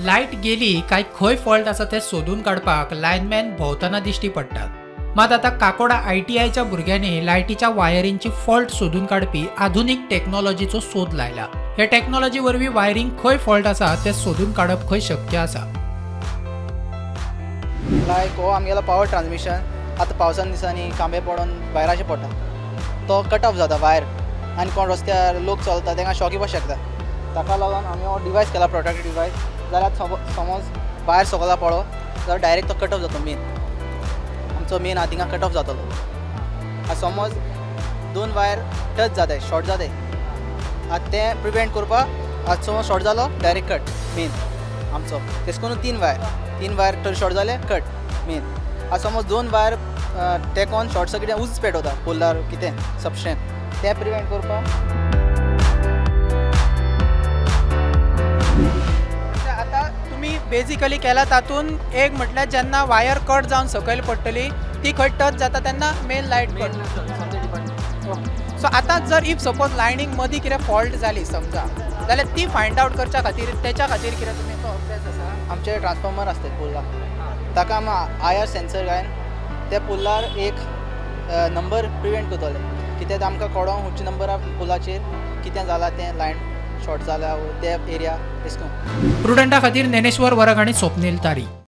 Light गेली काय खंय फॉल्ट आसा ते सोदून काडपाक लायनमॅन भोंवताना दिश्टी पडटात। मात आता काकोडा ITIच्या भुरग्यांनी लायटीच्या वायरींची फॉल्ट सोदून काडपी आधुनिक टेक्नॉलॉजीचो सोद लायला। ह्या टेक्नॉलॉजी वरवीं वायरींग खंय फॉल्ट आसा ते सोदून काडप खंय शक्य आसा। लायक हो आमगेलो पावर ट्रान्समिशन आतां पावसान दिसांनी खांबे पडून वायराचे पडटा, तो कट ऑफ जाता वायर आनी कोण रस्त्यार लोक चलता तांकां शॉक येवपाक शकता। ताका लागून आमी हो डिवायस केला, प्रोटेक्टिव डिवायस, जाल्यार समज भायर सकयला पळो जाल्यार डायरेक्ट तो कट ऑफ जाता। आमचो मेन आहा थिंगा कट ऑफ जातलो। आतां समज दोन वायर टच जाताय, शॉर्ट जाताय, आतां तें प्रिवेंट करपाक आतां समज शॉर्ट जालो डायरेक्ट कट मेन आमचो। तेश करून तीन वायर तर शॉर्ट जाले कट मेन। आतां समज दोन वायर तेकोन शॉर्ट सर्किट उज पेटवता पोलार कितें सबस्टेंस, तें प्रिवेंट करपाक। आता तुम्ही बेसिकली केला तातून एक म्हटल्यार जेन्ना वायर कट जावन सकयल पडटली ती खंय टच जाता तेन्ना मेन लायट कट। सो आतां जर इफ सपोज लायनीक मदीं कितें फॉल्ट जाली समजा, जाल्यार ती फायंड आउट करच्या खातीर तेच्या खातीर कितें तुमी अभ्यास आसा? आमचे ट्रान्सफॉर्मर आसतात पोलार, ताका आमी IR सेन्सर घायन ते पोलार एक नंबर प्रिवेंट करतले, कित्याक आमकां कळोंक खंयच्या नंबरा पोलाचेर कितें जालां तें लायन शॉर्ट जाल्या ते एरिया। प्रुडंटा खातीर ज्ञानेश्वर वरग आनी स्वप्नील तारी।